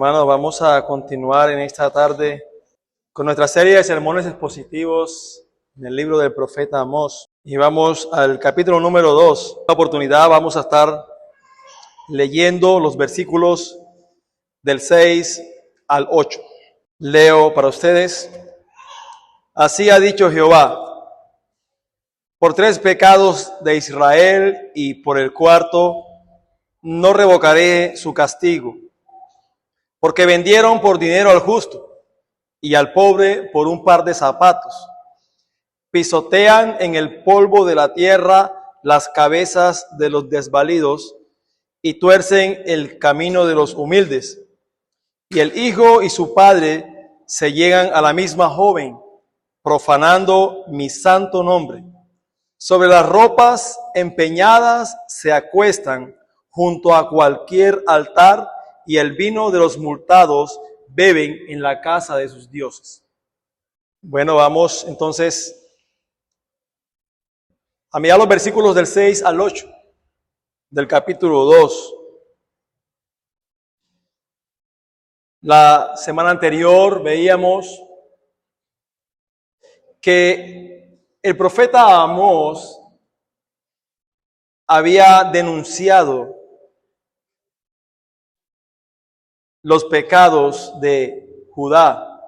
Hermanos, vamos a continuar en esta tarde con nuestra serie de sermones expositivos en el libro del profeta Amós. Y vamos al capítulo número 2. En esta oportunidad vamos a estar leyendo los versículos del 6 al 8. Leo para ustedes. Así ha dicho Jehová: por 3 pecados de Israel y por el cuarto no revocaré su castigo. Porque vendieron por dinero al justo y al pobre por un par de zapatos. Pisotean en el polvo de la tierra las cabezas de los desvalidos y tuercen el camino de los humildes. Y el hijo y su padre se llegan a la misma joven, profanando mi santo nombre. Sobre las ropas empeñadas se acuestan junto a cualquier altar, y el vino de los multados beben en la casa de sus dioses. Bueno, vamos entonces a mirar los versículos del 6 al 8 del capítulo 2. La semana anterior veíamos que el profeta Amós había denunciado los pecados de Judá,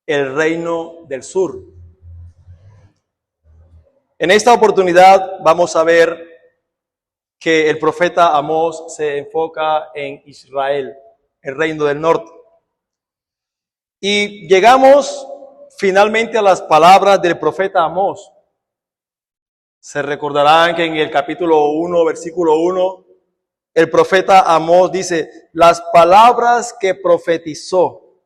el reino del sur. En esta oportunidad vamos a ver que el profeta Amós se enfoca en Israel, el reino del norte. Y llegamos finalmente a las palabras del profeta Amós. Se recordarán que en el capítulo 1, versículo 1, el profeta Amós dice: las palabras que profetizó.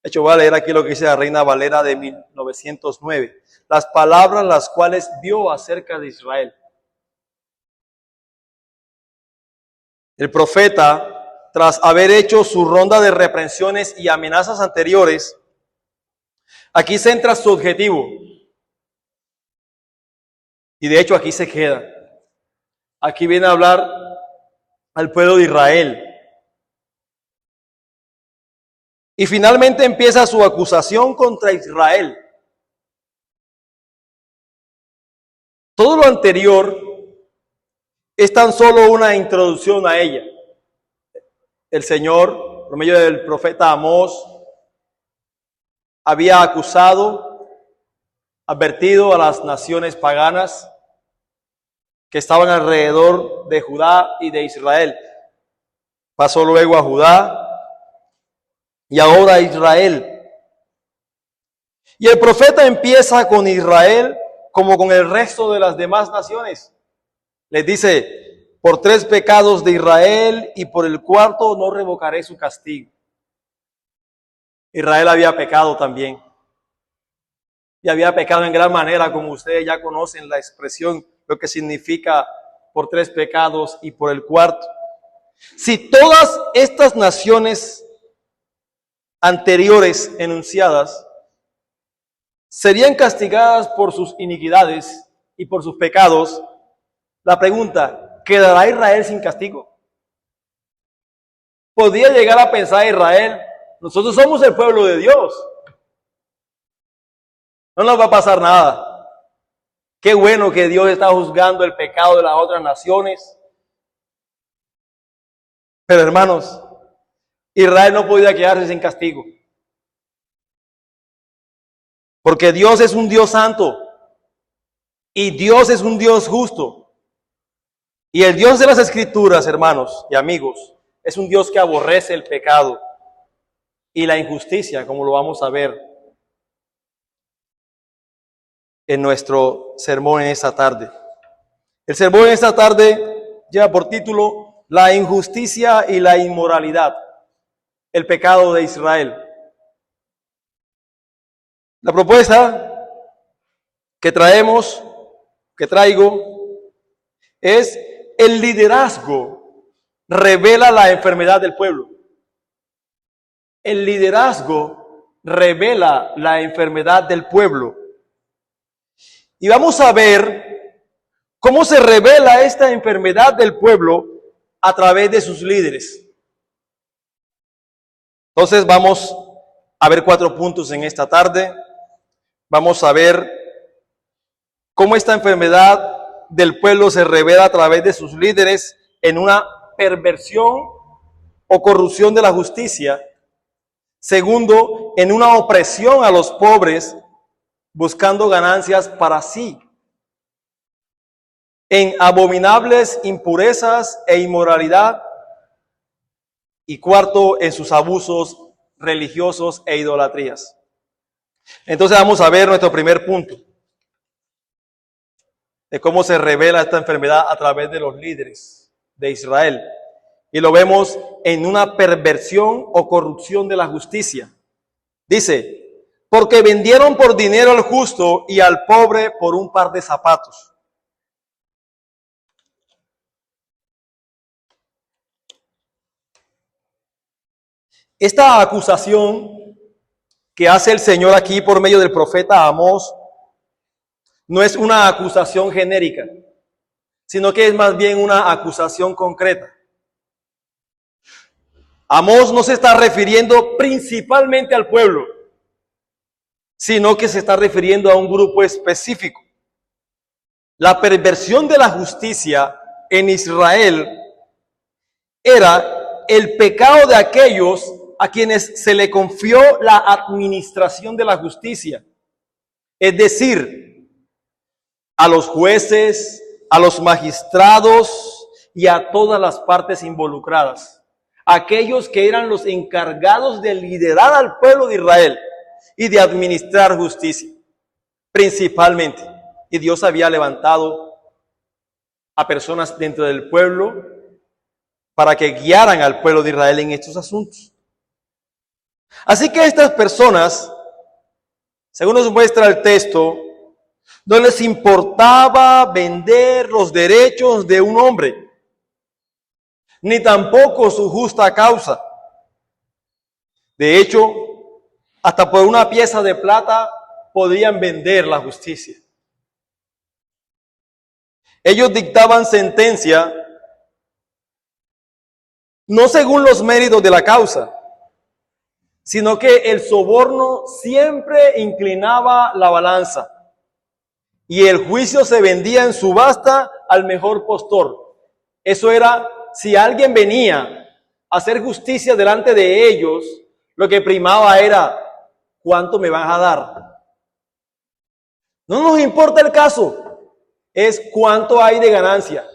De hecho, voy a leer aquí lo que dice la Reina Valera de 1909. Las palabras las cuales dio acerca de Israel. El profeta, tras haber hecho su ronda de reprensiones y amenazas anteriores, aquí centra su objetivo. Y de hecho aquí se queda. Aquí viene a hablar al pueblo de Israel. Y finalmente empieza su acusación contra Israel. Todo lo anterior es tan solo una introducción a ella. El Señor, por medio del profeta Amós, había acusado, advertido a las naciones paganas que estaban alrededor de Judá y de Israel. Pasó luego a Judá y ahora a Israel. Y el profeta empieza con Israel como con el resto de las demás naciones. Les dice: por 3 pecados de Israel y por el cuarto no revocaré su castigo. Israel había pecado también. Y había pecado en gran manera, como ustedes ya conocen la expresión, lo que significa por 3 pecados y por el cuarto. Si todas estas naciones anteriores enunciadas serían castigadas por sus iniquidades y por sus pecados, la pregunta: ¿quedará Israel sin castigo? Podría llegar a pensar Israel: nosotros somos el pueblo de Dios, no nos va a pasar nada. Qué bueno que Dios está juzgando el pecado de las otras naciones. Pero hermanos, Israel no podía quedarse sin castigo. Porque Dios es un Dios santo. Y Dios es un Dios justo. Y el Dios de las Escrituras, hermanos y amigos, es un Dios que aborrece el pecado y la injusticia, como lo vamos a ver en nuestro sermón en esta tarde. El sermón en esta tarde lleva por título: la injusticia y la inmoralidad, el pecado de Israel. La propuesta que traigo, es: el liderazgo revela la enfermedad del pueblo. El liderazgo revela la enfermedad del pueblo. Y vamos a ver cómo se revela esta enfermedad del pueblo a través de sus líderes. Entonces vamos a ver 4 puntos en esta tarde. Vamos a ver cómo esta enfermedad del pueblo se revela a través de sus líderes en una perversión o corrupción de la justicia. Segundo, en una opresión a los pobres, buscando ganancias para sí. En abominables impurezas e inmoralidad. Y cuarto, en sus abusos religiosos e idolatrías. Entonces vamos a ver nuestro primer punto de cómo se revela esta enfermedad a través de los líderes de Israel. Y lo vemos en una perversión o corrupción de la justicia. Dice, porque vendieron por dinero al justo y al pobre por un par de zapatos. Esta acusación que hace el Señor aquí por medio del profeta Amós no es una acusación genérica, sino que es más bien una acusación concreta. Amós no se está refiriendo principalmente al pueblo, sino que se está refiriendo a un grupo específico. La perversión de la justicia en Israel era el pecado de aquellos a quienes se le confió la administración de la justicia. Es decir, a los jueces, a los magistrados y a todas las partes involucradas. Aquellos que eran los encargados de liderar al pueblo de Israel y de administrar justicia, principalmente. Y Dios había levantado a personas dentro del pueblo para que guiaran al pueblo de Israel en estos asuntos. Así que estas personas, según nos muestra el texto, no les importaba vender los derechos de un hombre, ni tampoco su justa causa. De hecho, hasta por una pieza de plata podían vender la justicia. Ellos dictaban sentencia no según los méritos de la causa, sino que el soborno siempre inclinaba la balanza y el juicio se vendía en subasta al mejor postor. Eso era, si alguien venía a hacer justicia delante de ellos, lo que primaba era, ¿cuánto me van a dar? No nos importa el caso, es cuánto hay de ganancia.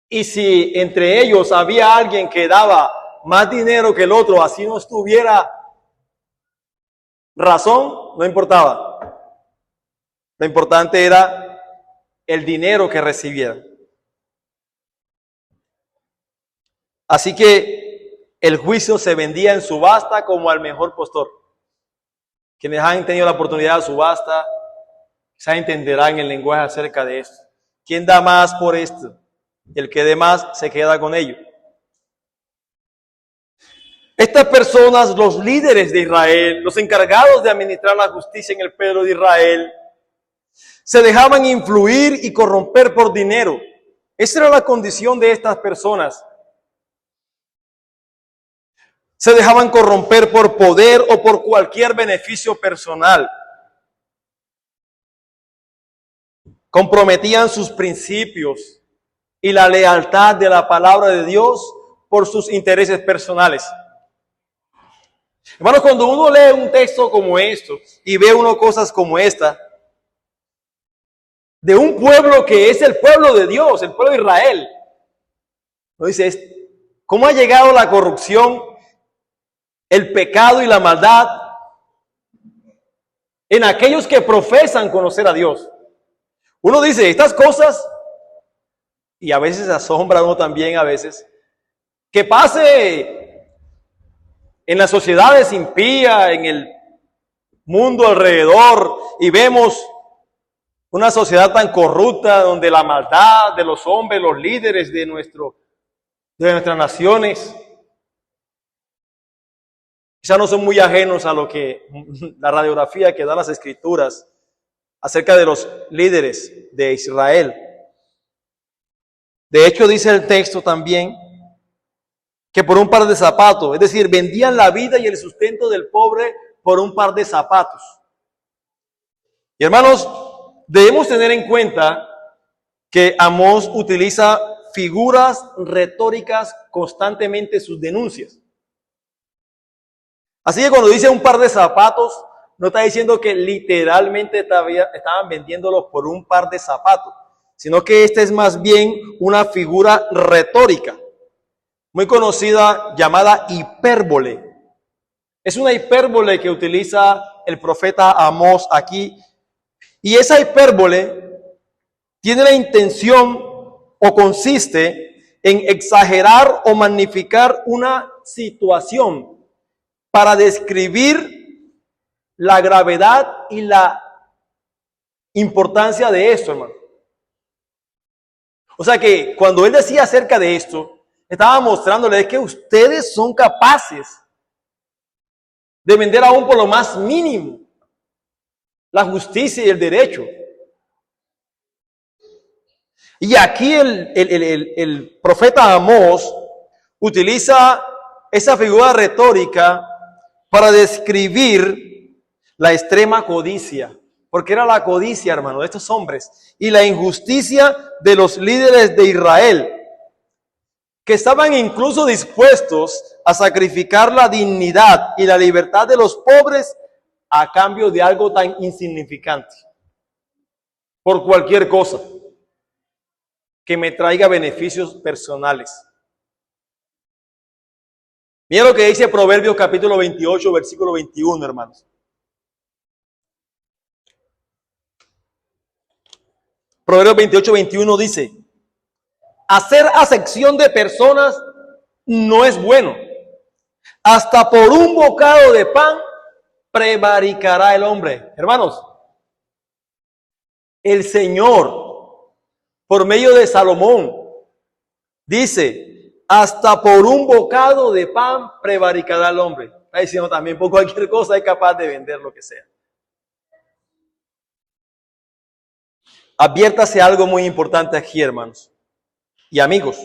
Y si entre ellos había alguien que daba más dinero que el otro, así no estuviera razón, no importaba. Lo importante era el dinero que recibieran. Así que el juicio se vendía en subasta como al mejor postor. Quienes han tenido la oportunidad de subasta, quizás entenderán el lenguaje acerca de esto. ¿Quién da más por esto? El que dé más se queda con ello. Estas personas, los líderes de Israel, los encargados de administrar la justicia en el pueblo de Israel, se dejaban influir y corromper por dinero. Esa era la condición de estas personas. Se dejaban corromper por poder o por cualquier beneficio personal. Comprometían sus principios y la lealtad de la palabra de Dios por sus intereses personales. Hermanos, cuando uno lee un texto como esto y ve uno cosas como esta, de un pueblo que es el pueblo de Dios, el pueblo de Israel, uno dice, ¿cómo ha llegado la corrupción, el pecado y la maldad en aquellos que profesan conocer a Dios? Uno dice, estas cosas, y a veces asombra uno también a veces, que pase en las sociedades impías, en el mundo alrededor, y vemos una sociedad tan corrupta donde la maldad de los hombres, los líderes de nuestras naciones, quizás no son muy ajenos a lo que la radiografía que dan las Escrituras acerca de los líderes de Israel. De hecho, dice el texto también que por un par de zapatos. Es decir, vendían la vida y el sustento del pobre por un par de zapatos. Y hermanos, debemos tener en cuenta que Amós utiliza figuras retóricas constantemente en sus denuncias. Así que cuando dice un par de zapatos, no está diciendo que literalmente estaban vendiéndolos por un par de zapatos, sino que esta es más bien una figura retórica, muy conocida, llamada hipérbole. Es una hipérbole que utiliza el profeta Amós aquí. Y esa hipérbole tiene la intención o consiste en exagerar o magnificar una situación para describir la gravedad y la importancia de esto, hermano. O sea que cuando él decía acerca de esto, estaba mostrándole que ustedes son capaces de vender aún por lo más mínimo la justicia y el derecho. Y aquí el profeta Amós utiliza esa figura retórica para describir la extrema codicia, porque era la codicia, hermano, de estos hombres, y la injusticia de los líderes de Israel, que estaban incluso dispuestos a sacrificar la dignidad y la libertad de los pobres a cambio de algo tan insignificante, por cualquier cosa que me traiga beneficios personales. Mira lo que dice Proverbios capítulo 28, versículo 21, hermanos. Proverbios 28, 21 dice: hacer acepción de personas no es bueno. Hasta por un bocado de pan prevaricará el hombre. Hermanos, el Señor, por medio de Salomón, dice: hasta por un bocado de pan prevaricará el hombre. Está diciendo también, por cualquier cosa es capaz de vender lo que sea. Adviértase algo muy importante aquí, hermanos y amigos.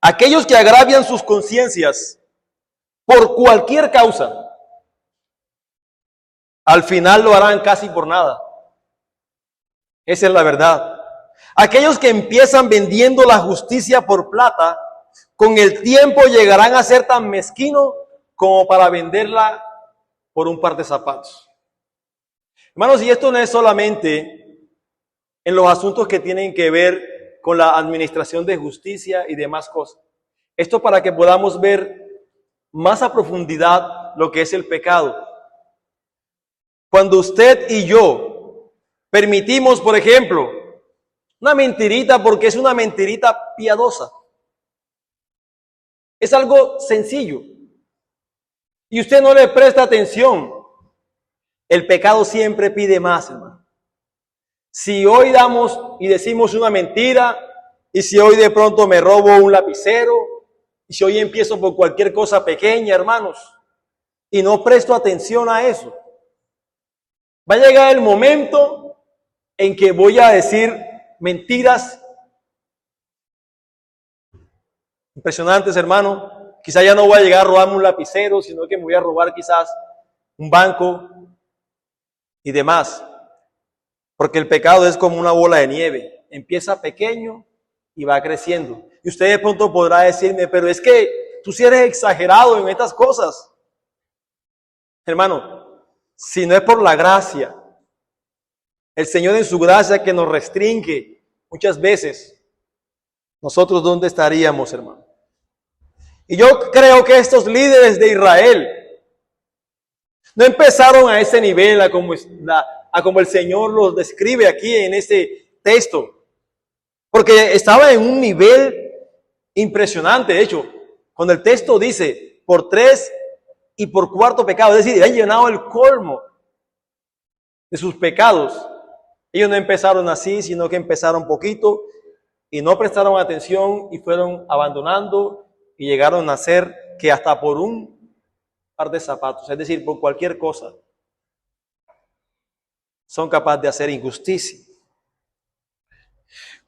Aquellos que agravian sus conciencias por cualquier causa, al final lo harán casi por nada. Esa es la verdad. Aquellos que empiezan vendiendo la justicia por plata, con el tiempo llegarán a ser tan mezquinos como para venderla por un par de zapatos. Hermanos, y esto no es solamente en los asuntos que tienen que ver con la administración de justicia y demás cosas. Esto para que podamos ver más a profundidad lo que es el pecado. Cuando usted y yo permitimos, por ejemplo, una mentirita porque es una mentirita piadosa, es algo sencillo, y usted no le presta atención, el pecado siempre pide más, hermano. Si hoy damos y decimos una mentira, y si hoy de pronto me robo un lapicero, y si hoy empiezo por cualquier cosa pequeña, hermanos, y no presto atención a eso, va a llegar el momento en que voy a decir mentiras impresionantes, hermano. Quizás ya no voy a llegar a robarme un lapicero, sino que me voy a robar quizás un banco y demás. Porque el pecado es como una bola de nieve. Empieza pequeño y va creciendo. Y usted de pronto podrá decirme, pero es que tú sí eres exagerado en estas cosas. Hermano, si no es por la gracia, el Señor en su gracia que nos restringe muchas veces, nosotros ¿dónde estaríamos, hermano? Y yo creo que estos líderes de Israel no empezaron a ese nivel, a como el Señor los describe aquí en este texto, porque estaba en un nivel impresionante. De hecho, cuando el texto dice por 3 y por 4 pecados, es decir, han llenado el colmo de sus pecados. Ellos no empezaron así, sino que empezaron poquito y no prestaron atención y fueron abandonando y llegaron a ser que hasta por un par de zapatos, es decir, por cualquier cosa, son capaces de hacer injusticia.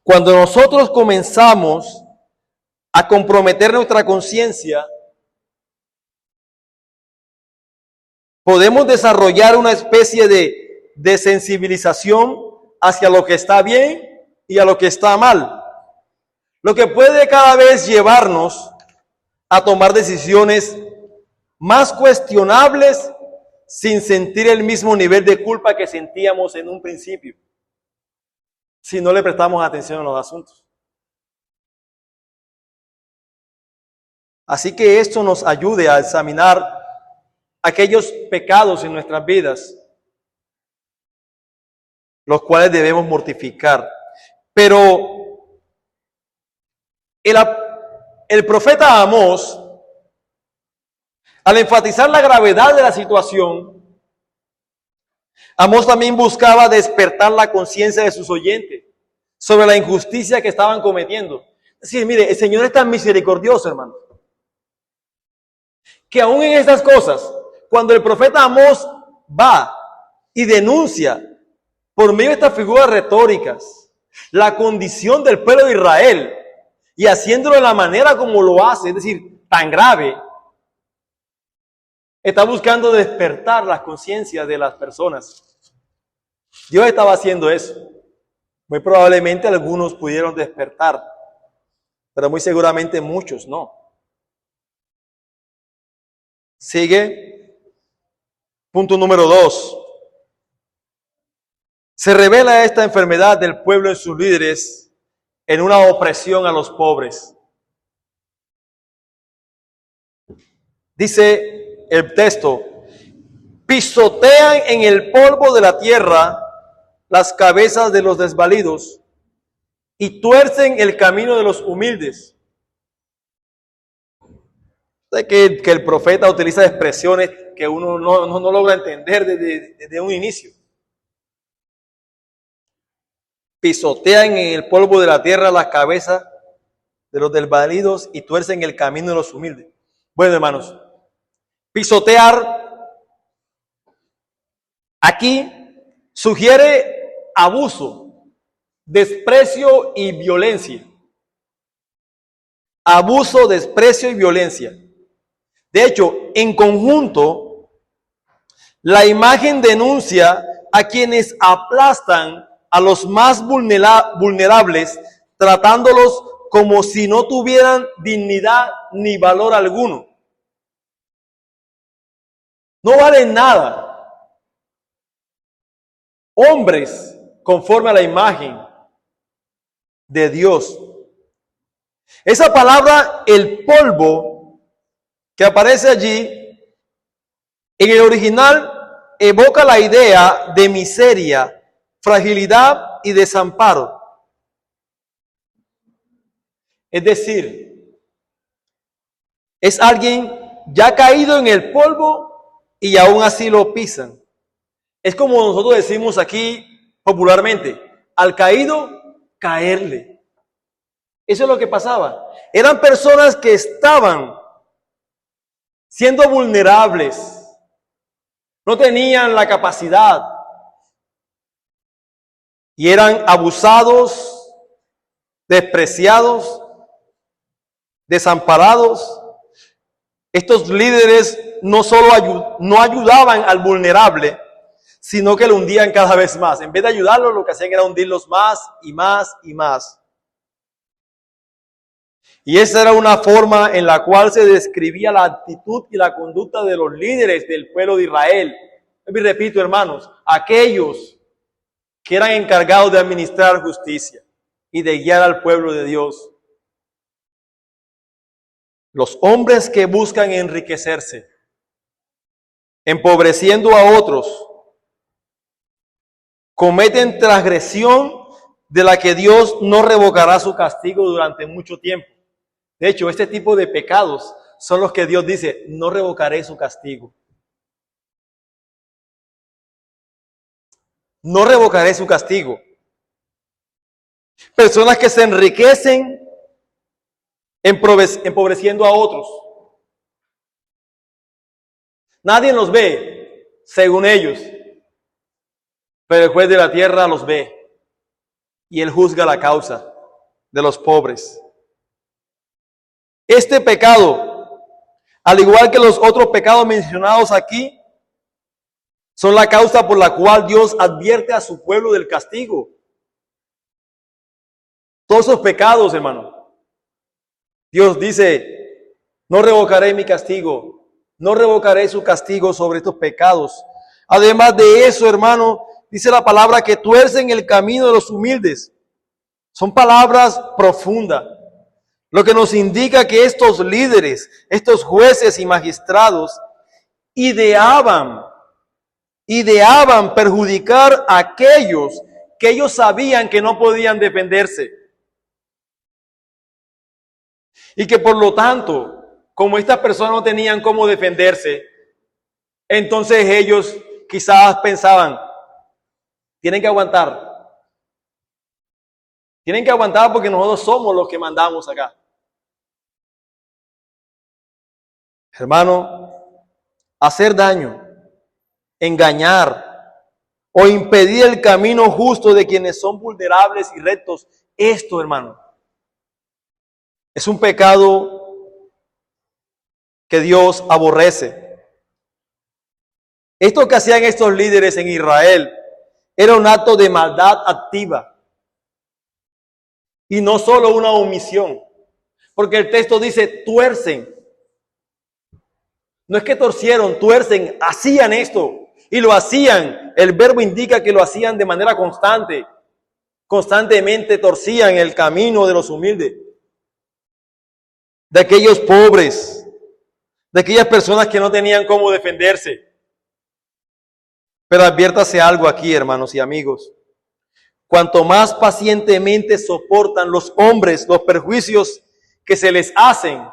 Cuando nosotros comenzamos a comprometer nuestra conciencia, podemos desarrollar una especie de sensibilización hacia lo que está bien y a lo que está mal, lo que puede cada vez llevarnos a tomar decisiones más cuestionables sin sentir el mismo nivel de culpa que sentíamos en un principio, si no le prestamos atención a los asuntos. Así que esto nos ayude a examinar aquellos pecados en nuestras vidas, los cuales debemos mortificar. Pero el profeta Amós, al enfatizar la gravedad de la situación, Amós también buscaba despertar la conciencia de sus oyentes sobre la injusticia que estaban cometiendo. Es decir, mire, el Señor es tan misericordioso, hermano, que aún en estas cosas, cuando el profeta Amós va y denuncia por medio de estas figuras retóricas la condición del pueblo de Israel y haciéndolo de la manera como lo hace, es decir, tan grave, está buscando despertar las conciencias de las personas. Dios estaba haciendo eso. Muy probablemente algunos pudieron despertar, pero muy seguramente muchos no. Sigue. Punto número 2. Se revela esta enfermedad del pueblo en sus líderes en una opresión a los pobres. Dice el texto: pisotean en el polvo de la tierra las cabezas de los desvalidos y tuercen el camino de los humildes. Sé que el profeta utiliza expresiones que uno no logra entender desde un inicio. Pisotean en el polvo de la tierra las cabezas de los desvalidos y tuercen el camino de los humildes. Bueno, hermanos, pisotear aquí sugiere abuso, desprecio y violencia. Abuso, desprecio y violencia. De hecho, en conjunto, la imagen denuncia a quienes aplastan a los más vulnerables, tratándolos como si no tuvieran dignidad ni valor alguno. No valen nada. Hombres conforme a la imagen de Dios. Esa palabra, el polvo, que aparece allí, en el original evoca la idea de miseria, fragilidad y desamparo. Es decir, es alguien ya caído en el polvo y aún así lo pisan. Es como nosotros decimos aquí popularmente: al caído, caerle. Eso es lo que pasaba. Eran personas que estaban siendo vulnerables, no tenían la capacidad y eran abusados, despreciados, desamparados. Estos líderes no solo no ayudaban al vulnerable, sino que lo hundían cada vez más. En vez de ayudarlos, lo que hacían era hundirlos más y más y más. Y esa era una forma en la cual se describía la actitud y la conducta de los líderes del pueblo de Israel. Y repito, hermanos, aquellos que eran encargados de administrar justicia y de guiar al pueblo de Dios. Los hombres que buscan enriquecerse, empobreciendo a otros, cometen transgresión de la que Dios no revocará su castigo durante mucho tiempo. De hecho, este tipo de pecados son los que Dios dice: no revocaré su castigo. No revocaré su castigo. Personas que se enriquecen empobreciendo a otros. Nadie los ve, según ellos, pero el juez de la tierra los ve y él juzga la causa de los pobres. Este pecado, al igual que los otros pecados mencionados aquí, son la causa por la cual Dios advierte a su pueblo del castigo. Todos esos pecados, hermano. Dios dice, no revocaré mi castigo, no revocaré su castigo sobre estos pecados. Además de eso, hermano, dice la palabra que tuercen el camino de los humildes. Son palabras profundas. Lo que nos indica que estos líderes, estos jueces y magistrados, ideaban perjudicar a aquellos que ellos sabían que no podían defenderse. Y que por lo tanto, como estas personas no tenían cómo defenderse, entonces ellos quizás pensaban, tienen que aguantar. Tienen que aguantar porque nosotros somos los que mandamos acá. Hermano, hacer daño, engañar o impedir el camino justo de quienes son vulnerables y rectos, esto, hermano, es un pecado que Dios aborrece. Esto que hacían estos líderes en Israel era un acto de maldad activa y no solo una omisión, porque el texto dice tuercen. No es que torcieron, tuercen, hacían esto y lo hacían. El verbo indica que lo hacían de manera constante. Constantemente torcían el camino de los humildes, de aquellos pobres, de aquellas personas que no tenían cómo defenderse. Pero adviértase algo aquí, hermanos y amigos. Cuanto más pacientemente soportan los hombres los perjuicios que se les hacen,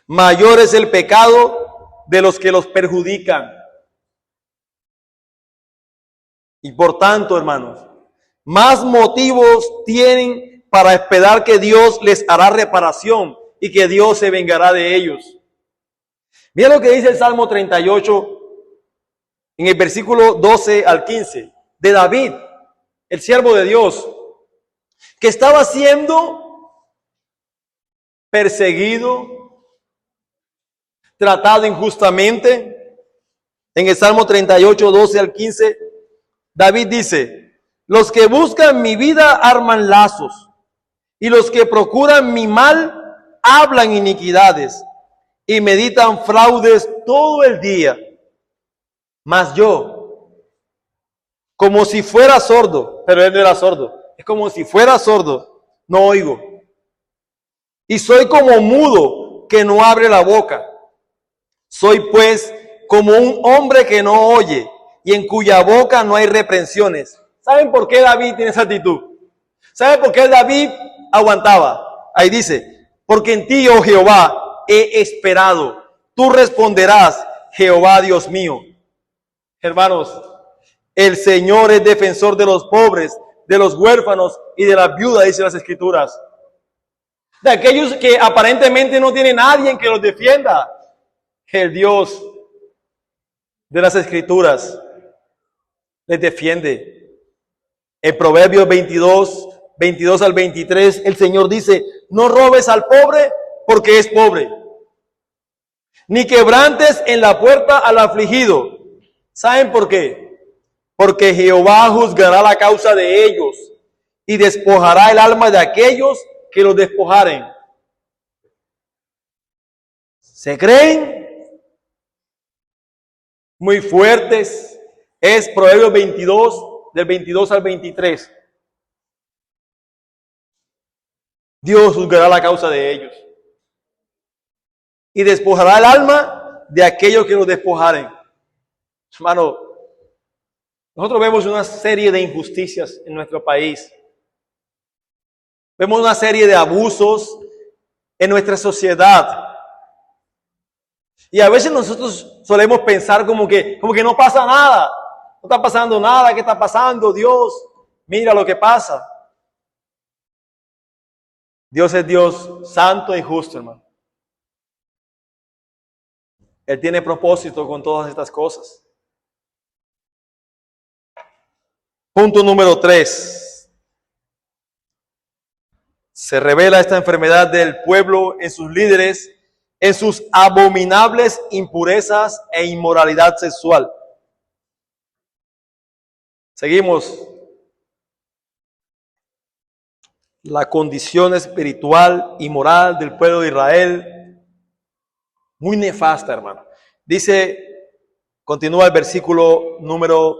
mayor es el pecado de los que los perjudican. Y por tanto, hermanos, más motivos tienen para esperar que Dios les hará reparación y que Dios se vengará de ellos. Mira lo que dice el Salmo 38 en el versículo 12 al 15 de David, el siervo de Dios, que estaba siendo perseguido, tratado injustamente. En el Salmo 38, 12 al 15, David dice, los que buscan mi vida arman lazos, y los que procuran mi mal hablan iniquidades, y meditan fraudes todo el día. Mas yo, como si fuera sordo, pero él no era sordo, es como si fuera sordo, no oigo. Y soy como mudo que no abre la boca. Soy pues como un hombre que no oye y en cuya boca no hay reprensiones. ¿Saben por qué David tiene esa actitud? ¿Saben por qué David aguantaba? Ahí dice, porque en ti, oh Jehová, he esperado. Tú responderás, Jehová Dios mío. Hermanos, el Señor es defensor de los pobres, de los huérfanos y de las viudas, dice las Escrituras. De aquellos que aparentemente no tienen nadie que los defienda. El Dios de las Escrituras les defiende. En Proverbios 22 al 23, el Señor dice, no robes al pobre porque es pobre, ni quebrantes en la puerta al afligido. ¿Saben por qué? Porque Jehová juzgará la causa de ellos y despojará el alma de aquellos que los despojaren. ¿Se creen muy fuertes? Es Proverbios 22, del 22 al 23. Dios juzgará la causa de ellos y despojará el alma de aquellos que los despojaren. Hermano, nosotros vemos una serie de injusticias en nuestro país. Vemos una serie de abusos en nuestra sociedad. Y a veces nosotros solemos pensar como que no pasa nada. No está pasando nada. ¿Qué está pasando? Dios, mira lo que pasa. Dios es Dios santo y justo, hermano. Él tiene propósito con todas estas cosas. Punto número 3. Se revela esta enfermedad del pueblo en sus líderes, en sus abominables impurezas e inmoralidad sexual. Seguimos. La condición espiritual y moral del pueblo de Israel, muy nefasta, hermano. Dice, continúa el versículo número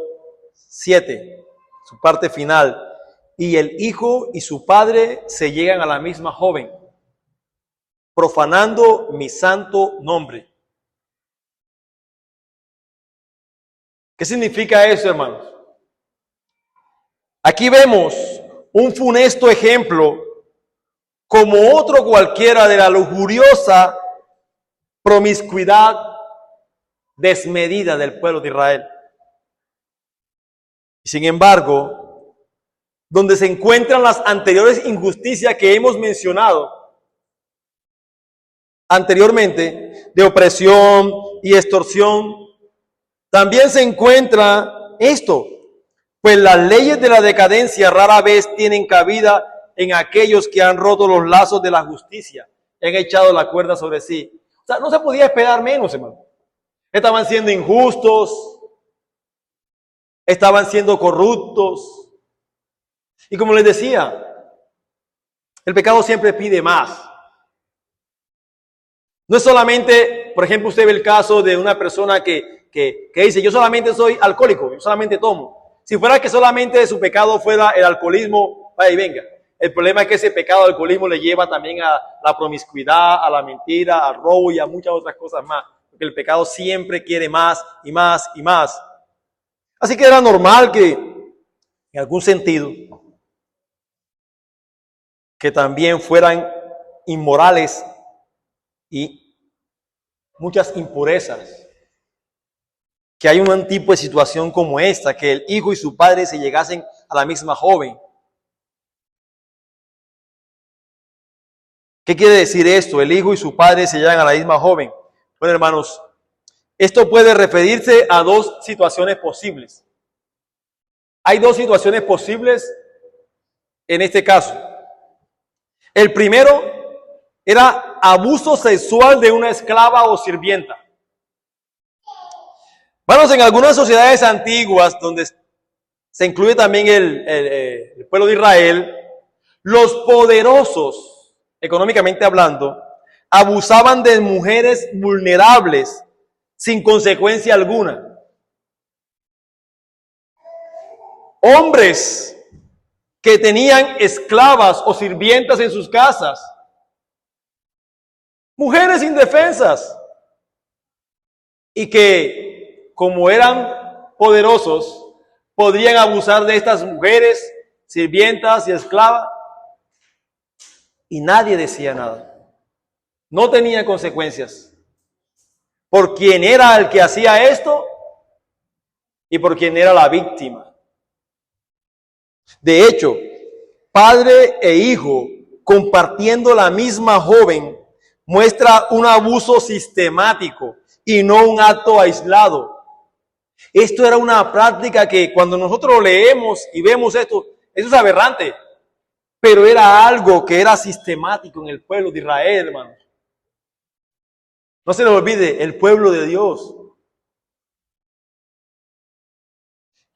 7, su parte final. Y el hijo y su padre se llegan a la misma joven, profanando mi santo nombre. ¿Qué significa eso, hermanos? Aquí vemos un funesto ejemplo, como otro cualquiera, de la lujuriosa promiscuidad desmedida del pueblo de Israel. Sin embargo, donde se encuentran las anteriores injusticias que hemos mencionado anteriormente, de opresión y extorsión, también se encuentra esto. Pues las leyes de la decadencia rara vez tienen cabida en aquellos que han roto los lazos de la justicia, han echado la cuerda sobre sí. O sea, no se podía esperar menos, hermano. Estaban siendo injustos, estaban siendo corruptos. Y como les decía, el pecado siempre pide más. No es solamente, por ejemplo, usted ve el caso de una persona que dice, yo solamente soy alcohólico, yo solamente tomo. Si fuera que solamente su pecado fuera el alcoholismo, vaya y venga. El problema es que ese pecado del alcoholismo le lleva también a la promiscuidad, a la mentira, al robo y a muchas otras cosas más. Porque el pecado siempre quiere más y más y más. Así que era normal que, en algún sentido, que también fueran inmorales y muchas impurezas. Que hay un tipo de situación como esta, que el hijo y su padre se llegasen a la misma joven. ¿Qué quiere decir esto? El hijo y su padre se llegan a la misma joven. Bueno, hermanos, esto puede referirse a dos situaciones posibles. Hay dos situaciones posibles en este caso. El primero era abuso sexual de una esclava o sirvienta. Hermanos, en algunas sociedades antiguas, donde se incluye también el pueblo de Israel, los poderosos, económicamente hablando, abusaban de mujeres vulnerables sin consecuencia alguna. Hombres que tenían esclavas o sirvientas en sus casas, mujeres indefensas, y que como eran poderosos, podrían abusar de estas mujeres, sirvientas y esclavas, y nadie decía nada. No tenía consecuencias. Por quién era el que hacía esto y por quién era la víctima. De hecho, padre e hijo, compartiendo la misma joven, muestra un abuso sistemático y no un acto aislado. Esto era una práctica que cuando nosotros leemos y vemos esto, eso es aberrante, pero era algo que era sistemático en el pueblo de Israel, hermanos. No se nos olvide, el pueblo de Dios.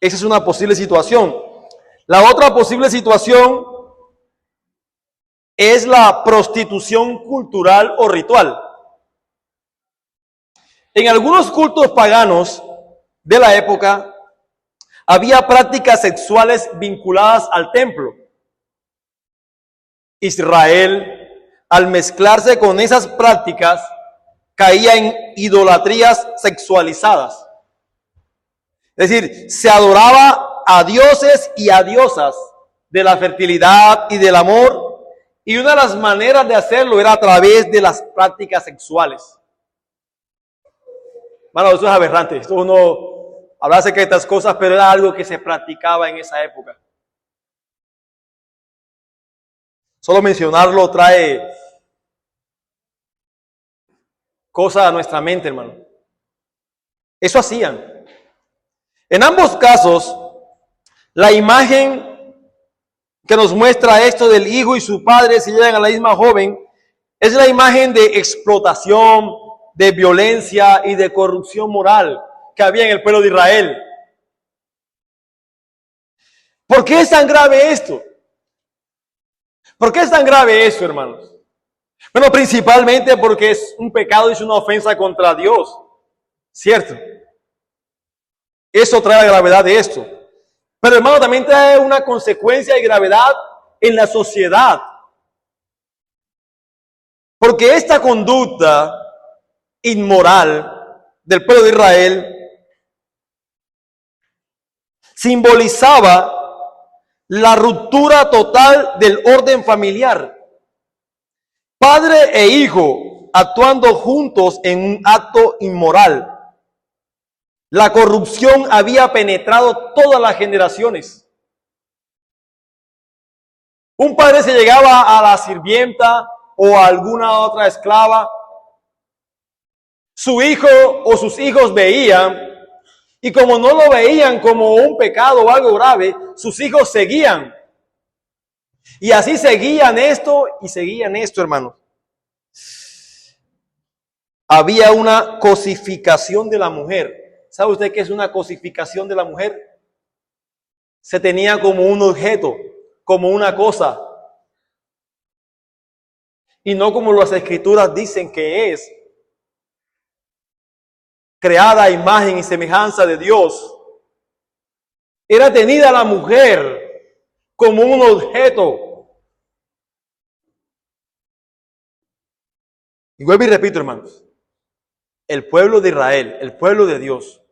Esa es una posible situación. La otra posible situación es la prostitución cultural o ritual. En algunos cultos paganos de la época, había prácticas sexuales vinculadas al templo. Israel, al mezclarse con esas prácticas, caía en idolatrías sexualizadas. Es decir, se adoraba a dioses y a diosas de la fertilidad y del amor, y una de las maneras de hacerlo era a través de las prácticas sexuales. Bueno, eso es aberrante. Esto uno habla acerca de estas cosas, pero era algo que se practicaba en esa época. Solo mencionarlo trae cosas a nuestra mente, hermano. Eso hacían. En ambos casos, la imagen que nos muestra esto del hijo y su padre si llegan a la misma joven, es la imagen de explotación, de violencia y de corrupción moral que había en el pueblo de Israel. ¿Por qué es tan grave esto? ¿Por qué es tan grave esto, hermanos? Bueno, principalmente porque es un pecado y es una ofensa contra Dios, ¿cierto? Eso trae la gravedad de esto. Pero, hermano, también trae una consecuencia y gravedad en la sociedad. Porque esta conducta inmoral del pueblo de Israel simbolizaba la ruptura total del orden familiar. Padre e hijo actuando juntos en un acto inmoral. La corrupción había penetrado todas las generaciones. Un padre se llegaba a la sirvienta o a alguna otra esclava. Su hijo o sus hijos veían, y como no lo veían como un pecado o algo grave, sus hijos seguían. Y así seguían esto y seguían esto, hermanos. Había una cosificación de la mujer. ¿Sabe usted qué es una cosificación de la mujer? Se tenía como un objeto, como una cosa. Y no como las escrituras dicen que es. Creada a imagen y semejanza de Dios. Era tenida la mujer como un objeto. Y vuelvo y repito, hermanos. El pueblo de Israel, el pueblo de Dios,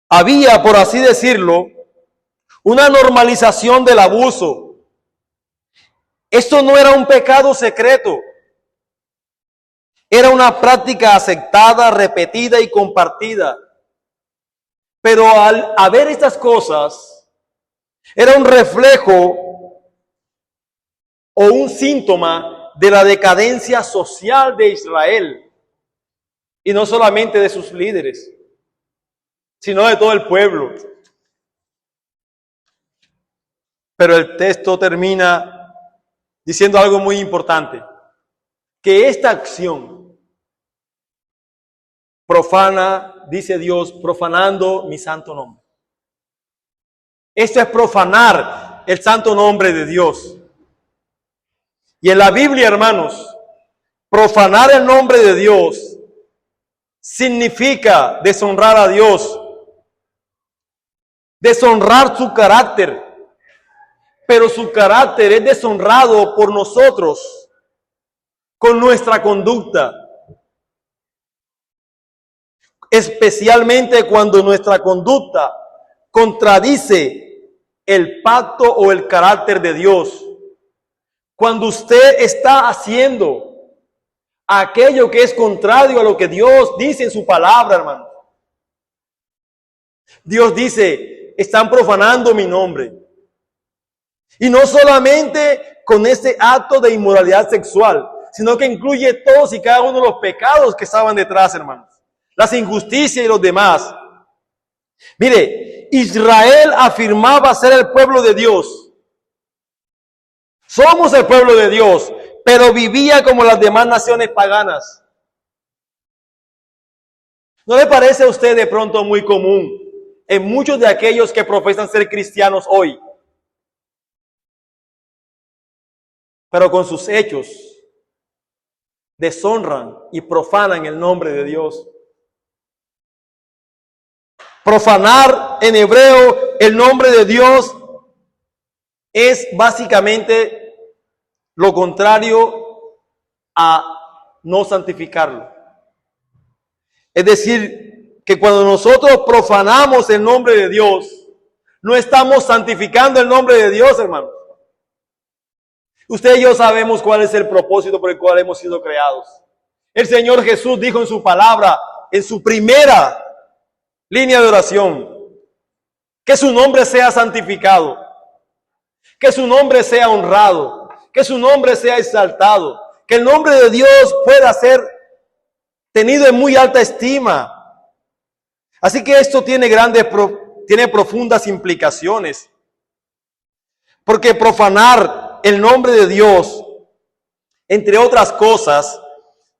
había, por así decirlo, una normalización del abuso. Esto no era un pecado secreto. Era una práctica aceptada, repetida y compartida. Pero al haber estas cosas, era un reflejo o un síntoma de la decadencia social de Israel. Y no solamente de sus líderes, sino de todo el pueblo. Pero el texto termina diciendo algo muy importante. Que esta acción profana, dice Dios, profanando mi santo nombre. Esto es profanar el santo nombre de Dios. Y en la Biblia, hermanos, profanar el nombre de Dios significa deshonrar a Dios, deshonrar su carácter, pero su carácter es deshonrado por nosotros con nuestra conducta. Especialmente cuando nuestra conducta contradice el pacto o el carácter de Dios. Cuando usted está haciendo aquello que es contrario a lo que Dios dice en su palabra, hermano. Dios dice, están profanando mi nombre. Y no solamente con este acto de inmoralidad sexual, sino que incluye todos y cada uno de los pecados que estaban detrás, hermanos. Las injusticias y los demás. Mire, Israel afirmaba ser el pueblo de Dios. Somos el pueblo de Dios, pero vivía como las demás naciones paganas. ¿No le parece a usted de pronto muy común en muchos de aquellos que profesan ser cristianos hoy, pero con sus hechos deshonran y profanan el nombre de Dios? Profanar en hebreo el nombre de Dios es básicamente lo contrario a no santificarlo. Es decir, que cuando nosotros profanamos el nombre de Dios, no estamos santificando el nombre de Dios, hermano. Usted y yo sabemos cuál es el propósito por el cual hemos sido creados. El Señor Jesús dijo en su palabra, en su primera línea de oración, que su nombre sea santificado, que su nombre sea honrado, que su nombre sea exaltado, que el nombre de Dios pueda ser tenido en muy alta estima. Así que esto tiene grandes tiene profundas implicaciones. Porque profanar el nombre de Dios, entre otras cosas,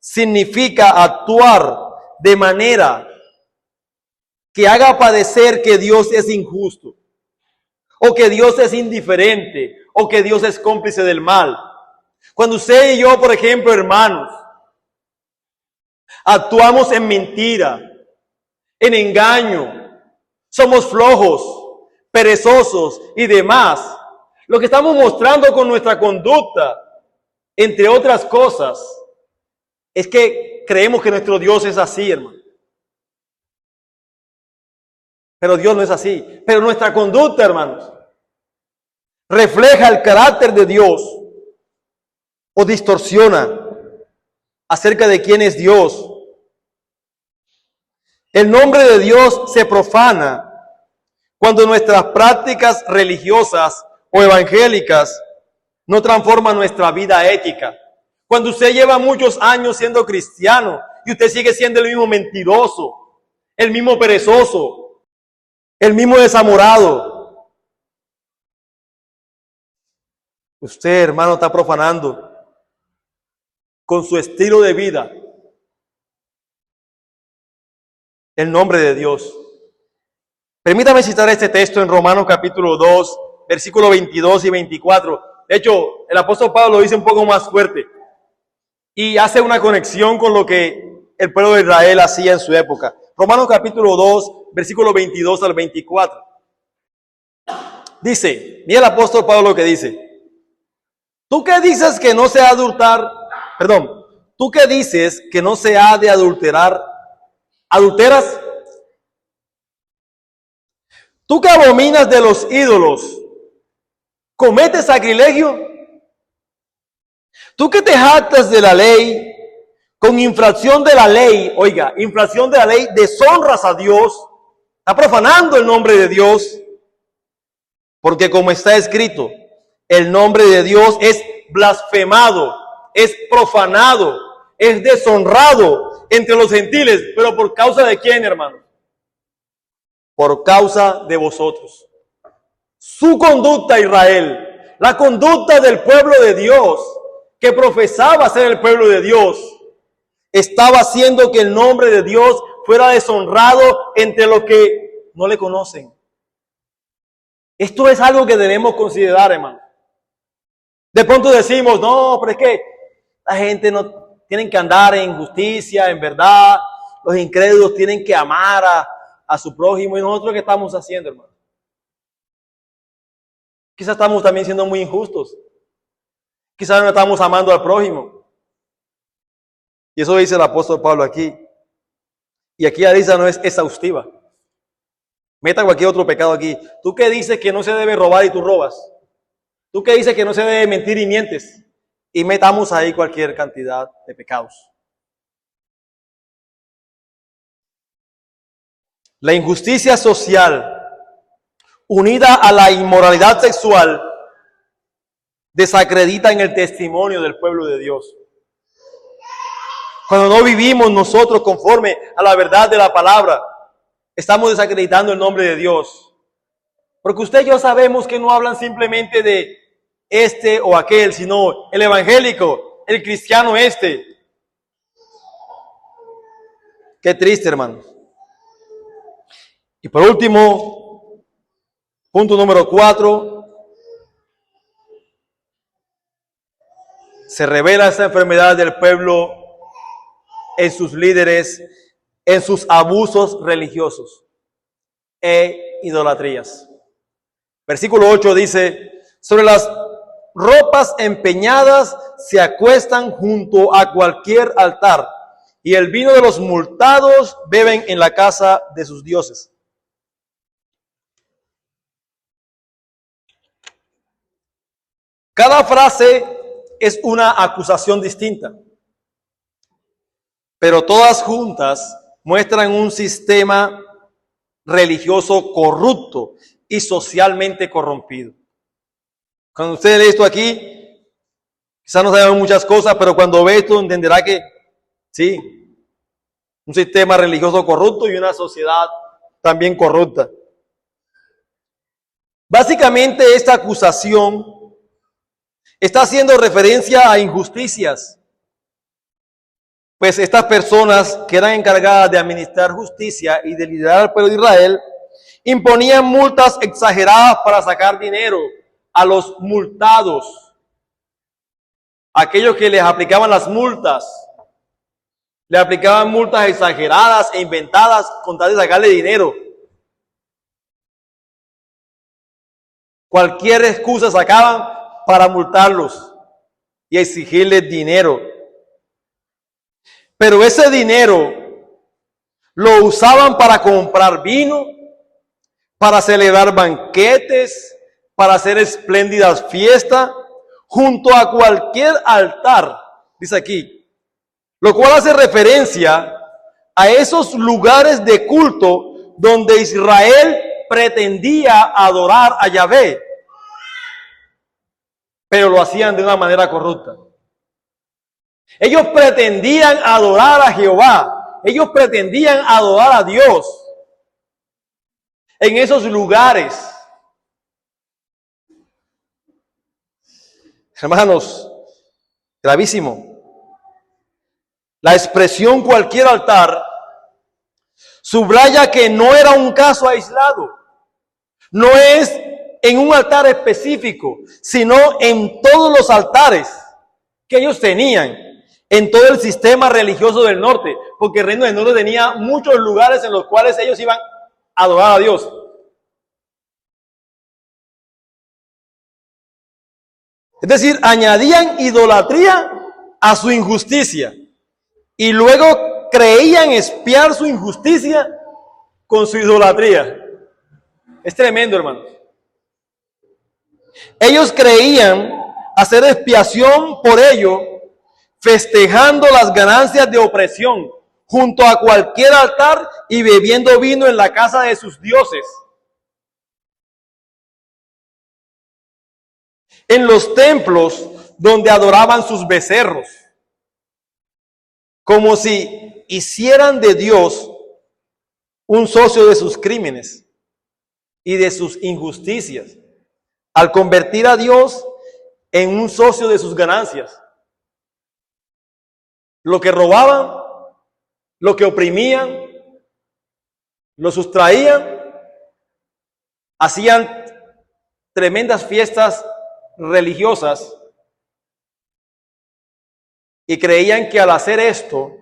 significa actuar de manera que haga padecer que Dios es injusto, o que Dios es indiferente, o que Dios es cómplice del mal. Cuando usted y yo, por ejemplo, hermanos, actuamos en mentira, en engaño, somos flojos, perezosos y demás, lo que estamos mostrando con nuestra conducta, entre otras cosas, es que creemos que nuestro Dios es así, hermano. Pero Dios no es así. Pero nuestra conducta, hermanos, refleja el carácter de Dios o distorsiona acerca de quién es Dios. El nombre de Dios se profana cuando nuestras prácticas religiosas o evangélicas no transforman nuestra vida ética. Cuando usted lleva muchos años siendo cristiano y usted sigue siendo el mismo mentiroso, el mismo perezoso, el mismo desamorado, usted, hermano, está profanando con su estilo de vida el nombre de Dios. Permítame citar este texto en Romanos capítulo 2, versículos 22 y 24. De hecho, el apóstol Pablo lo dice un poco más fuerte y hace una conexión con lo que el pueblo de Israel hacía en su época. Romanos capítulo 2, versículos 22 al 24. Dice, mira el apóstol Pablo lo que dice. ¿Tú qué dices que no se ha de adulterar? Perdón, ¿tú qué dices que no se ha de adulterar? ¿Adulteras? ¿Tú que abominas de los ídolos, cometes sacrilegio? ¿Tú que te jactas de la ley, con infracción de la ley, oiga, infracción de la ley, deshonras a Dios, está profanando el nombre de Dios? Porque como está escrito, el nombre de Dios es blasfemado, es profanado, es deshonrado entre los gentiles. ¿Pero por causa de quién, hermano? Por causa de vosotros. Su conducta, Israel, la conducta del pueblo de Dios, que profesaba ser el pueblo de Dios, estaba haciendo que el nombre de Dios fuera deshonrado entre los que no le conocen. Esto es algo que debemos considerar, hermano. De pronto decimos, no, pero es que la gente no tiene que andar en justicia, en verdad. Los incrédulos tienen que amar a su prójimo. ¿Y nosotros qué estamos haciendo, hermano? Quizás estamos también siendo muy injustos. Quizás no estamos amando al prójimo. Y eso dice el apóstol Pablo aquí. Y aquí la lista no es exhaustiva. Meta cualquier otro pecado aquí. ¿Tú qué dices que no se debe robar y tú robas? ¿Tú qué dices que no se debe mentir y mientes? Y metamos ahí cualquier cantidad de pecados. La injusticia social, unida a la inmoralidad sexual, desacreditan el testimonio del pueblo de Dios. Cuando no vivimos nosotros conforme a la verdad de la palabra, estamos desacreditando el nombre de Dios. Porque usted y yo sabemos que no hablan simplemente de este o aquel, sino el evangélico, el cristiano este. Qué triste, hermano. Y por último, punto número 4, se revela esa enfermedad del pueblo en sus líderes, en sus abusos religiosos e idolatrías. Versículo 8 dice, sobre las ropas empeñadas se acuestan junto a cualquier altar, y el vino de los multados beben en la casa de sus dioses. Cada frase es una acusación distinta, pero todas juntas muestran un sistema religioso corrupto y socialmente corrompido. Cuando usted lee esto aquí, quizás no sabe muchas cosas, pero cuando ve esto entenderá que sí, un sistema religioso corrupto y una sociedad también corrupta. Básicamente esta acusación está haciendo referencia a injusticias, pues estas personas que eran encargadas de administrar justicia y de liderar al pueblo de Israel, imponían multas exageradas para sacar dinero a los multados, aquellos que les aplicaban las multas. Le aplicaban multas exageradas e inventadas con tal de sacarle dinero. Cualquier excusa sacaban para multarlos y exigirles dinero. Pero ese dinero lo usaban para comprar vino, para celebrar banquetes, para hacer espléndidas fiestas, junto a cualquier altar, dice aquí. Lo cual hace referencia a esos lugares de culto donde Israel pretendía adorar a Yahvé, pero lo hacían de una manera corrupta. Ellos pretendían adorar a Jehová, ellos pretendían adorar a Dios en esos lugares. Hermanos, gravísimo. La expresión cualquier altar subraya que no era un caso aislado. No es en un altar específico, sino en todos los altares que ellos tenían, en todo el sistema religioso del norte, porque el reino del norte tenía muchos lugares en los cuales ellos iban a adorar a Dios. Es decir, añadían idolatría a su injusticia. Y luego creían expiar su injusticia con su idolatría. Es tremendo, hermanos. Ellos creían hacer expiación por ello, festejando las ganancias de opresión junto a cualquier altar y bebiendo vino en la casa de sus dioses. En los templos donde adoraban sus becerros, como si hicieran de Dios un socio de sus crímenes y de sus injusticias, al convertir a Dios en un socio de sus ganancias. Lo que robaban, lo que oprimían, lo sustraían, hacían tremendas fiestas religiosas y creían que al hacer esto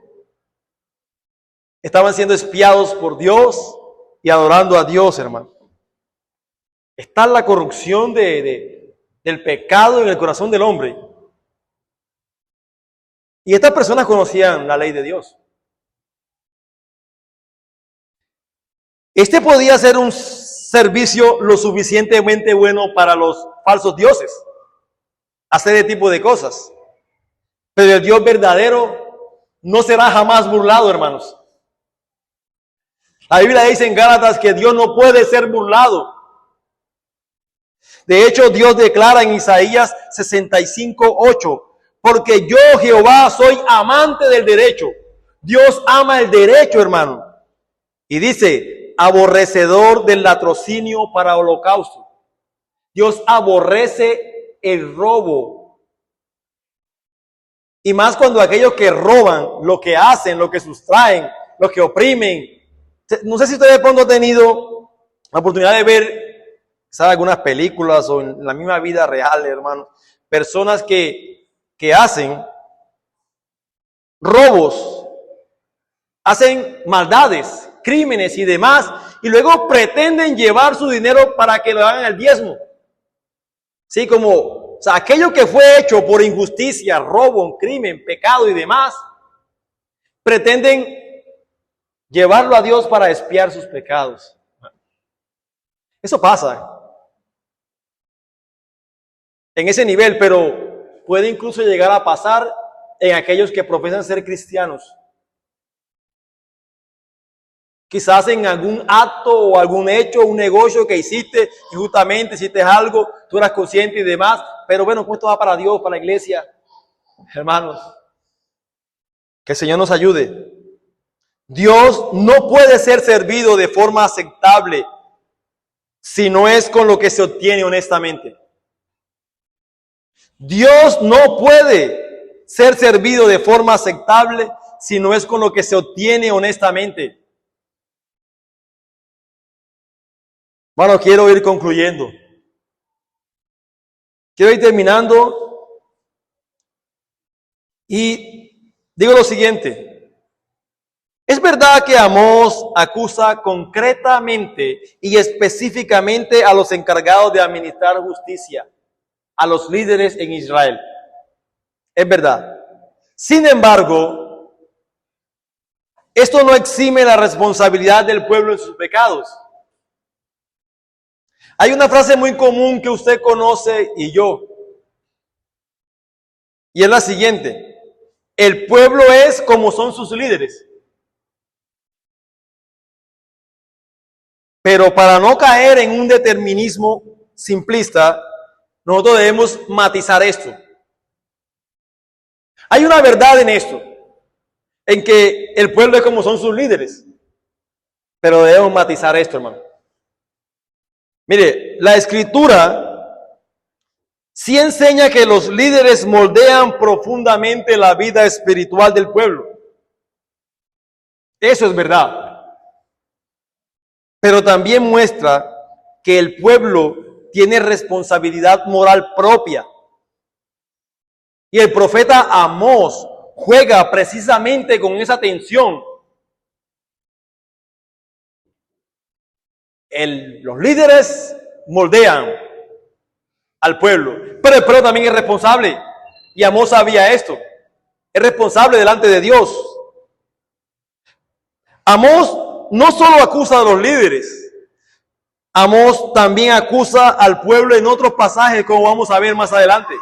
estaban siendo espiados por Dios y adorando a Dios, hermano. Está la corrupción del pecado en el corazón del hombre. Y estas personas conocían la ley de Dios. Este podía ser un servicio lo suficientemente bueno para los falsos dioses, hacer ese tipo de cosas. Pero el Dios verdadero no será jamás burlado, hermanos. La Biblia dice en Gálatas que Dios no puede ser burlado. De hecho, Dios declara en Isaías 65:8, porque yo, Jehová, soy amante del derecho. Dios ama el derecho, hermano. Y dice, aborrecedor del latrocinio para holocausto. Dios aborrece el robo. Y más cuando aquellos que roban, lo que hacen, lo que sustraen, lo que oprimen. No sé si ustedes de pronto han tenido la oportunidad de ver, ¿sabe?, algunas películas o en la misma vida real, hermano. Personas que hacen robos, hacen maldades, crímenes y demás, y luego pretenden llevar su dinero para que lo hagan el diezmo. Sí, como... O sea, aquello que fue hecho por injusticia, robo, crimen, pecado y demás, pretenden llevarlo a Dios para expiar sus pecados. Eso pasa en ese nivel, pero puede incluso llegar a pasar en aquellos que profesan ser cristianos. Quizás en algún acto o algún hecho, un negocio que hiciste y justamente hiciste algo, tú eras consciente y demás, pero bueno, ¿cómo esto va para Dios, para la iglesia? Hermanos, que el Señor nos ayude. Dios no puede ser servido de forma aceptable si no es con lo que se obtiene honestamente. Dios no puede ser servido de forma aceptable si no es con lo que se obtiene honestamente. Bueno, quiero ir concluyendo. Quiero ir terminando y digo lo siguiente. Es verdad que Amós acusa concretamente y específicamente a los encargados de administrar justicia, a los líderes en Israel. Es verdad. Sin embargo, esto no exime la responsabilidad del pueblo en sus pecados. Hay una frase muy común que usted conoce y yo, y es la siguiente: el pueblo es como son sus líderes. Pero para no caer en un determinismo simplista, nosotros debemos matizar esto. Hay una verdad en esto, en que el pueblo es como son sus líderes, pero debemos matizar esto, hermano. Mire, la Escritura sí enseña que los líderes moldean profundamente la vida espiritual del pueblo. Eso es verdad. Pero también muestra que el pueblo tiene responsabilidad moral propia. Y el profeta Amós juega precisamente con esa tensión. Los líderes moldean al pueblo, pero el pueblo también es responsable. Y Amós sabía esto. Es responsable delante de Dios. Amós no solo acusa a los líderes, Amós también acusa al pueblo en otros pasajes, como vamos a ver más adelante.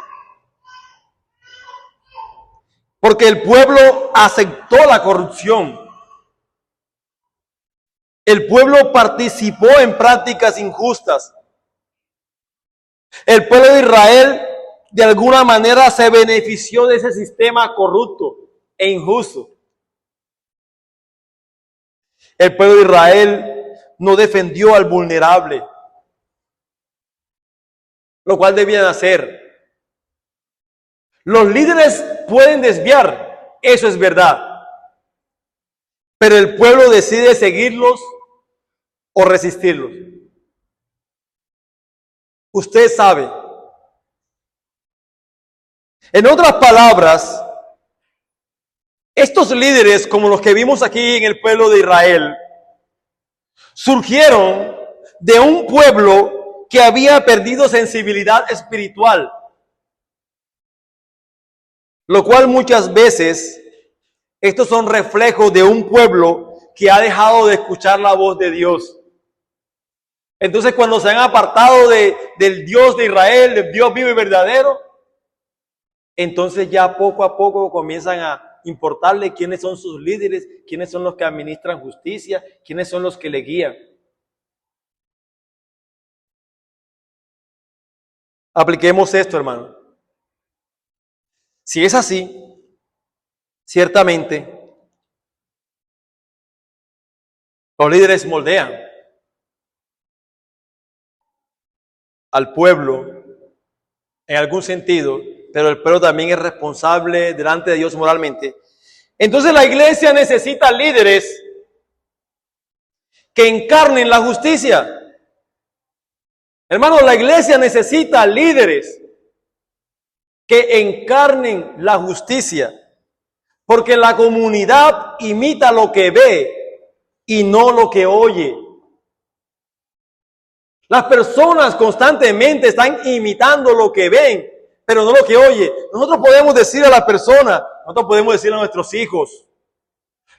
Porque el pueblo aceptó la corrupción. El pueblo participó en prácticas injustas. El pueblo de Israel de alguna manera se benefició de ese sistema corrupto e injusto. El pueblo de Israel no defendió al vulnerable, lo cual debían hacer. Los líderes pueden desviar, eso es verdad, pero el pueblo decide seguirlos o resistirlos. Usted sabe. En otras palabras, estos líderes, como los que vimos aquí en el pueblo de Israel, surgieron de un pueblo que había perdido sensibilidad espiritual, lo cual muchas veces estos son reflejos de un pueblo que ha dejado de escuchar la voz de Dios. Entonces, cuando se han apartado del Dios de Israel, del Dios vivo y verdadero, entonces ya poco a poco comienzan a importarle quiénes son sus líderes, quiénes son los que administran justicia, quiénes son los que le guían. Apliquemos esto, hermano. Si es así, ciertamente los líderes moldean al pueblo en algún sentido, pero el pueblo también es responsable delante de Dios moralmente. Entonces la iglesia necesita líderes que encarnen la justicia. Hermano, la iglesia necesita líderes que encarnen la justicia, porque la comunidad imita lo que ve y no lo que oye. Las personas constantemente están imitando lo que ven, pero no lo que oye. Nosotros podemos decir a la persona, nosotros podemos decirle a nuestros hijos,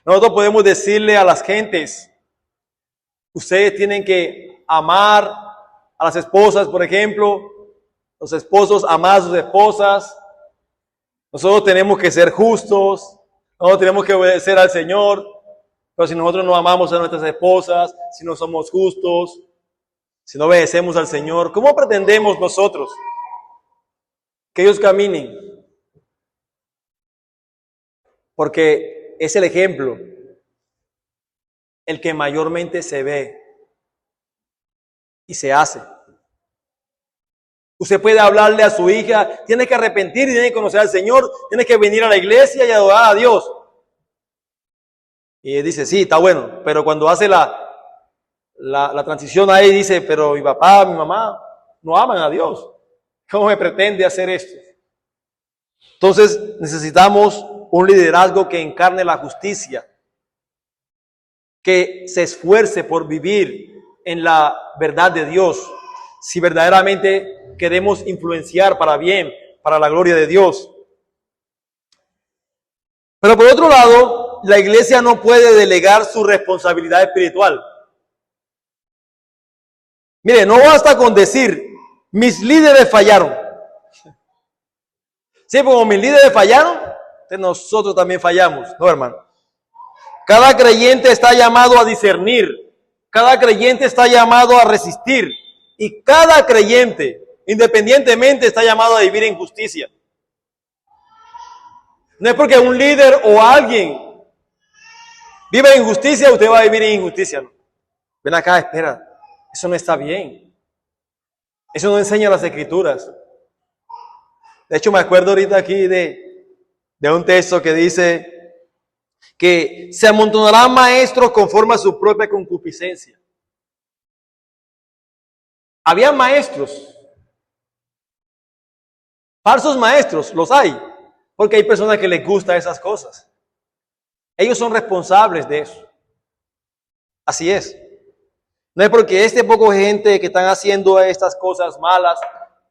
nosotros podemos decirle a las gentes, ustedes tienen que amar a las esposas, por ejemplo, los esposos amar a sus esposas, nosotros tenemos que ser justos, nosotros tenemos que obedecer al Señor, pero si nosotros no amamos a nuestras esposas, si no somos justos, si no obedecemos al Señor, ¿cómo pretendemos nosotros que ellos caminen? Porque es el ejemplo el que mayormente se ve. y se hace. Usted puede hablarle a su hija, tiene que arrepentir y tiene que conocer al Señor, tiene que venir a la iglesia y adorar a Dios. Y dice, sí, está bueno, pero cuando hace la transición ahí dice, pero mi papá, mi mamá no aman a Dios. ¿Cómo me pretende hacer esto? Entonces necesitamos un liderazgo que encarne la justicia, que se esfuerce por vivir en la verdad de Dios, si verdaderamente queremos influenciar para bien, para la gloria de Dios. Pero por otro lado, la iglesia no puede delegar su responsabilidad espiritual. Mire, no basta con decir, mis líderes fallaron. Sí, porque como mis líderes fallaron, nosotros también fallamos, ¿no, hermano? Cada creyente está llamado a discernir, cada creyente está llamado a resistir, y cada creyente, independientemente, está llamado a vivir en justicia. No es porque un líder o alguien vive en injusticia, usted va a vivir en injusticia. ¿No? Ven acá, espera, eso no está bien. Eso no enseña las Escrituras. De hecho, me acuerdo ahorita aquí de un texto que dice que se amontonarán maestros conforme a su propia concupiscencia. Había maestros, falsos maestros, los hay, porque hay personas que les gustan esas cosas. Ellos son responsables de eso. Así es. No es porque poco gente que están haciendo estas cosas malas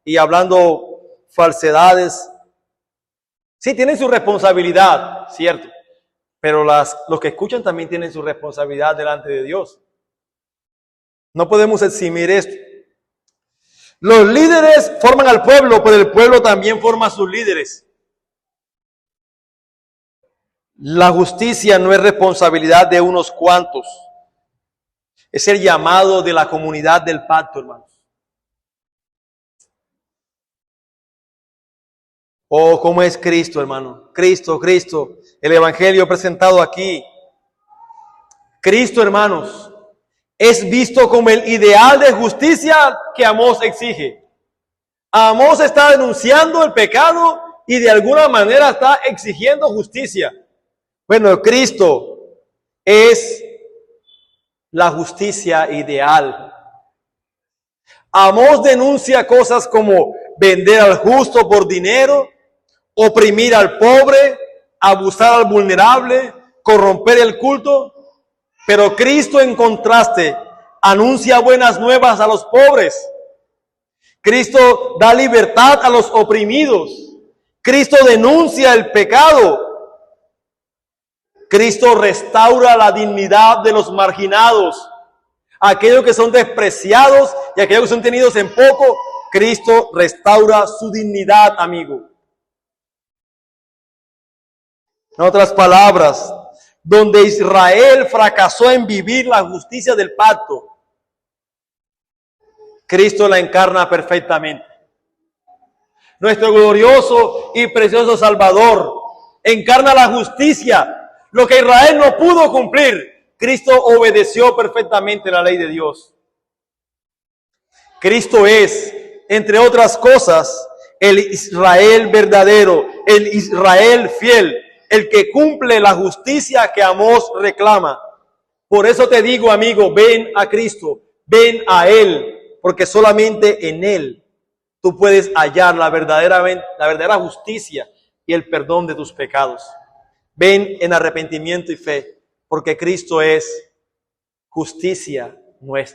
y hablando falsedades. Sí, tienen su responsabilidad, cierto. Pero los que escuchan también tienen su responsabilidad delante de Dios. No podemos eximir esto. Los líderes forman al pueblo, pero el pueblo también forma a sus líderes. La justicia no es responsabilidad de unos cuantos. Es el llamado de la comunidad del pacto, hermanos. Oh, ¿cómo es Cristo, hermano? Cristo, el evangelio presentado aquí. Cristo, hermanos, es visto como el ideal de justicia que Amós exige. Amós está denunciando el pecado y de alguna manera está exigiendo justicia. Bueno, Cristo es la justicia ideal. Amós denuncia cosas como vender al justo por dinero, oprimir al pobre, abusar al vulnerable, corromper el culto. Pero Cristo, en contraste, anuncia buenas nuevas a los pobres. Cristo da libertad a los oprimidos. Cristo denuncia el pecado. Cristo restaura la dignidad de los marginados. Aquellos que son despreciados y aquellos que son tenidos en poco, Cristo restaura su dignidad, amigo. En otras palabras, donde Israel fracasó en vivir la justicia del pacto, Cristo la encarna perfectamente. Nuestro glorioso y precioso Salvador encarna la justicia. Lo que Israel no pudo cumplir, Cristo obedeció perfectamente la ley de Dios. Cristo es, entre otras cosas, el Israel verdadero, el Israel fiel, el que cumple la justicia que Amós reclama. Por eso te digo, amigo, ven a Cristo, ven a Él, porque solamente en Él tú puedes hallar la verdadera justicia y el perdón de tus pecados. Ven en arrepentimiento y fe, porque Cristo es justicia nuestra.